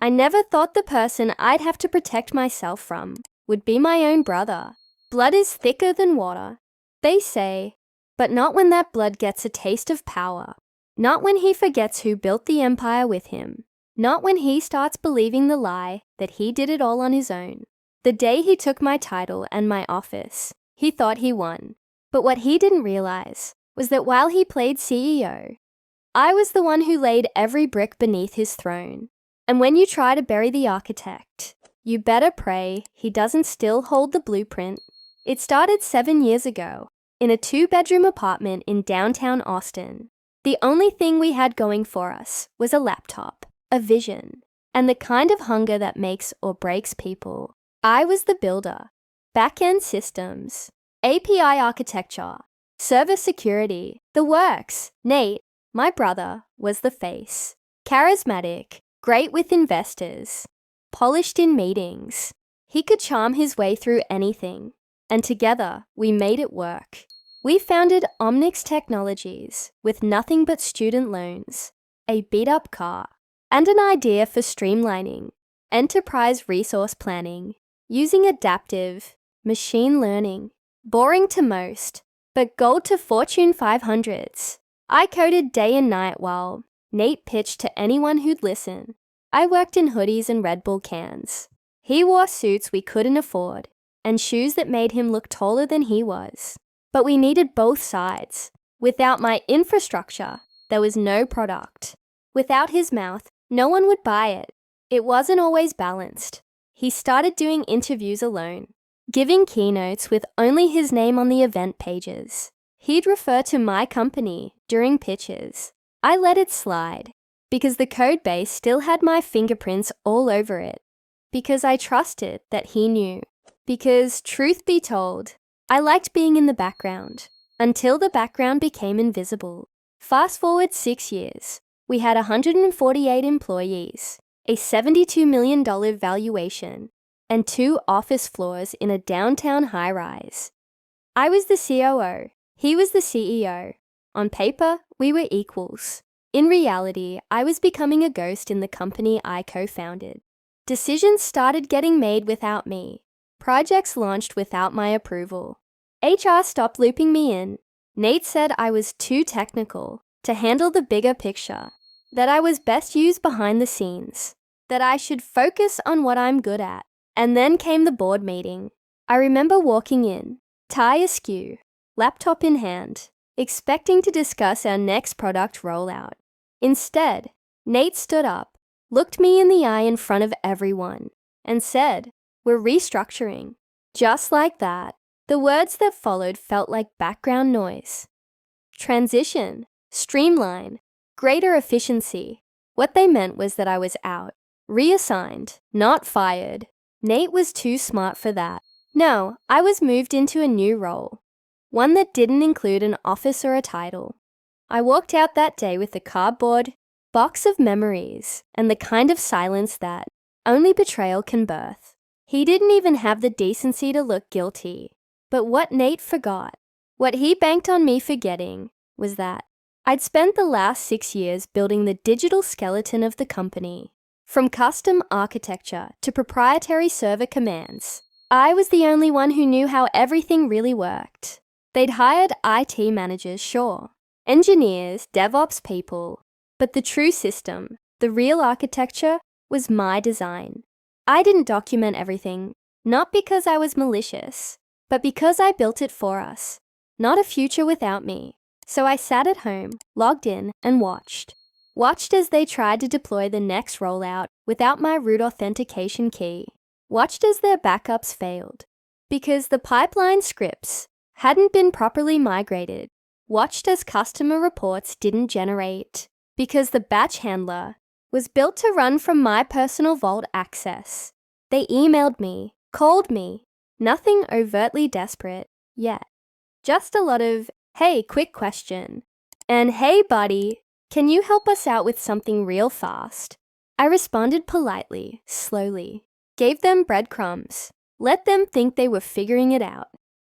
I never thought the person I'd have to protect myself from would be my own brother. Blood is thicker than water, they say, but not when that blood gets a taste of power. Not when he forgets who built the empire with him. Not when he starts believing the lie that he did it all on his own. The day he took my title and my office, he thought he won. But what he didn't realize was that while he played CEO, I was the one who laid every brick beneath his throne. And when you try to bury the architect, you better pray he doesn't still hold the blueprint. It started 7 years ago, in a 2-bedroom apartment in downtown Austin. The only thing we had going for us was a laptop, a vision, and the kind of hunger that makes or breaks people. I was the builder. Back-end systems, API architecture, server security, the works. Nate, my brother, was the face. Charismatic, great with investors, polished in meetings. He could charm his way through anything, and together we made it work. We founded Omnix Technologies with nothing but student loans, a beat-up car, and an idea for streamlining enterprise resource planning using adaptive machine learning. Boring to most, but gold to Fortune 500s. I coded day and night while Nate pitched to anyone who'd listen. I worked in hoodies and Red Bull cans. He wore suits we couldn't afford and shoes that made him look taller than he was. But we needed both sides. Without my infrastructure, there was no product. Without his mouth, no one would buy it. It wasn't always balanced. He started doing interviews alone, giving keynotes with only his name on the event pages. He'd refer to my company during pitches. I let it slide because the code base still had my fingerprints all over it. Because I trusted that he knew. Because, truth be told, I liked being in the background, until the background became invisible. Fast forward 6 years, we had 148 employees, a $72 million valuation, and 2 office floors in a downtown high-rise. I was the COO, he was the CEO. On paper, we were equals. In reality, I was becoming a ghost in the company I co-founded. Decisions started getting made without me. Projects launched without my approval. HR stopped looping me in. Nate said I was too technical to handle the bigger picture, that I was best used behind the scenes, that I should focus on what I'm good at. And then came the board meeting. I remember walking in, tie askew, laptop in hand, expecting to discuss our next product rollout. Instead, Nate stood up, looked me in the eye in front of everyone, and said, "We're restructuring." Just like that. The words that followed felt like background noise. Transition, streamline, greater efficiency. What they meant was that I was out, reassigned, not fired. Nate was too smart for that. No, I was moved into a new role, one that didn't include an office or a title. I walked out that day with a cardboard box of memories and the kind of silence that only betrayal can birth. He didn't even have the decency to look guilty. But what Nate forgot, what he banked on me forgetting, was that I'd spent the last 6 years building the digital skeleton of the company. From custom architecture to proprietary server commands, I was the only one who knew how everything really worked. They'd hired IT managers, sure, engineers, DevOps people, but the true system, the real architecture, was my design. I didn't document everything, not because I was malicious, but because I built it for us, not a future without me. So I sat at home, logged in, and watched. Watched as they tried to deploy the next rollout without my root authentication key. Watched as their backups failed, because the pipeline scripts hadn't been properly migrated. Watched as customer reports didn't generate, because the batch handler was built to run from my personal vault access. They emailed me, called me, nothing overtly desperate yet. Just a lot of, "Hey, quick question," and "Hey, buddy, can you help us out with something real fast?" I responded politely, slowly, gave them breadcrumbs, let them think they were figuring it out.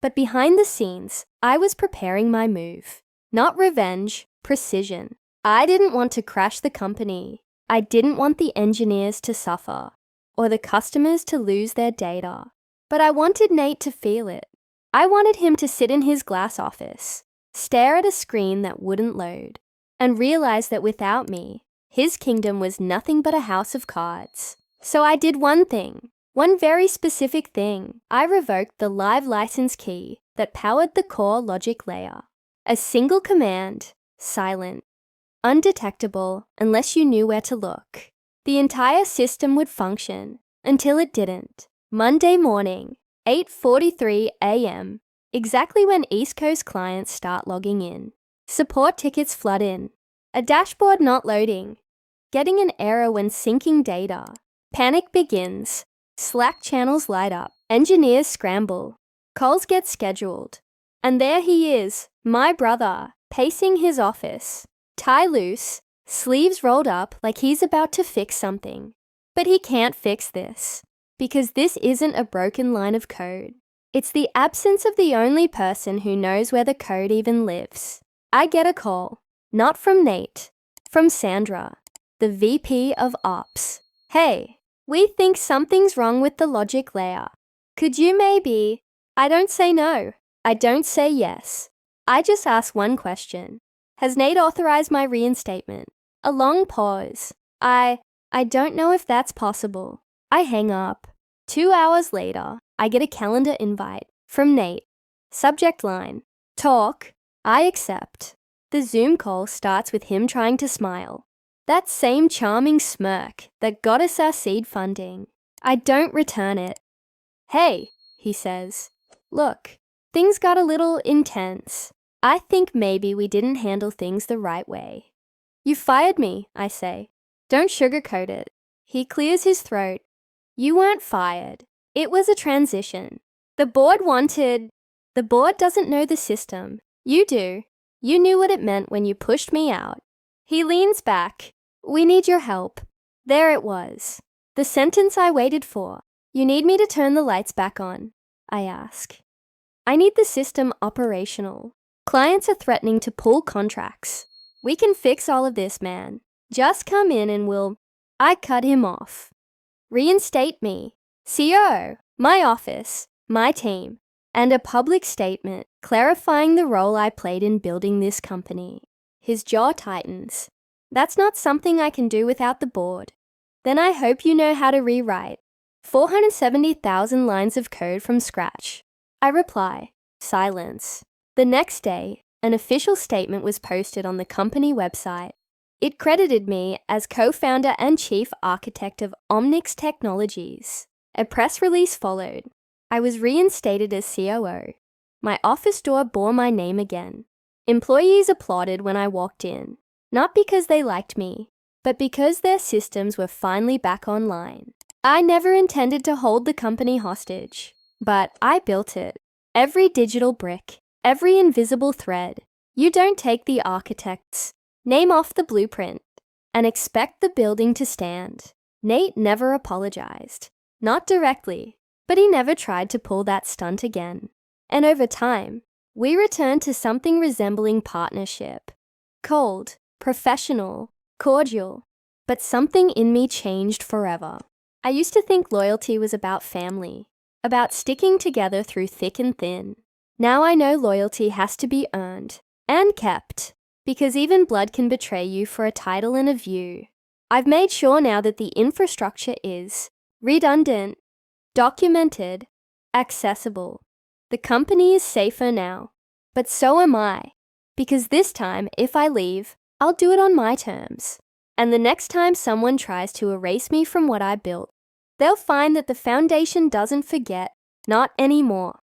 But behind the scenes, I was preparing my move. Not revenge, precision. I didn't want to crash the company. I didn't want the engineers to suffer or the customers to lose their data, but I wanted Nate to feel it. I wanted him to sit in his glass office, stare at a screen that wouldn't load, and realize that without me, his kingdom was nothing but a house of cards. So I did one thing, one very specific thing. I revoked the live license key that powered the core logic layer. A single command, silent, undetectable unless you knew where to look. The entire system would function until it didn't. Monday morning, 8:43 a.m., exactly when East Coast clients start logging in. Support tickets flood in. A dashboard not loading. Getting an error when syncing data. Panic begins. Slack channels light up. Engineers scramble. Calls get scheduled. And there he is, my brother, pacing his office. Tie loose, sleeves rolled up like he's about to fix something. But he can't fix this, because this isn't a broken line of code. It's the absence of the only person who knows where the code even lives. I get a call, not from Nate, from Sandra, the VP of Ops. Hey, we think something's wrong with the logic layer. Could you maybe? I don't say no. I don't say yes. I just ask one question. Has Nate authorized my reinstatement? A long pause. I don't know if that's possible. I hang up. 2 hours later, I get a calendar invite from Nate. Subject line, talk. I accept. The Zoom call starts with him trying to smile. That same charming smirk that got us our seed funding. I don't return it. Hey, he says. Look, things got a little intense. I think maybe we didn't handle things the right way. You fired me, I say. Don't sugarcoat it. He clears his throat. You weren't fired. It was a transition. The board doesn't know the system. You do. You knew what it meant when you pushed me out. He leans back. We need your help. There it was. The sentence I waited for. You need me to turn the lights back on, I ask. I need the system operational. Clients are threatening to pull contracts. We can fix all of this, man. Just come in and we'll... I cut him off. Reinstate me. CO, my office, my team, and a public statement clarifying the role I played in building this company. His jaw tightens. That's not something I can do without the board. Then I hope you know how to rewrite 470,000 lines of code from scratch. I reply, silence. The next day, an official statement was posted on the company website. It credited me as co-founder and chief architect of Omnix Technologies. A press release followed. I was reinstated as COO. My office door bore my name again. Employees applauded when I walked in, not because they liked me, but because their systems were finally back online. I never intended to hold the company hostage, but I built it. Every digital brick, every invisible thread. You don't take the architect's name off the blueprint and expect the building to stand. Nate never apologized. Not directly, but he never tried to pull that stunt again. And over time, we returned to something resembling partnership. Cold, professional, cordial, but something in me changed forever. I used to think loyalty was about family, about sticking together through thick and thin. Now I know loyalty has to be earned and kept, because even blood can betray you for a title and a view. I've made sure now that the infrastructure is redundant, documented, accessible. The company is safer now, but so am I, because this time, if I leave, I'll do it on my terms. And the next time someone tries to erase me from what I built, they'll find that the foundation doesn't forget, not anymore.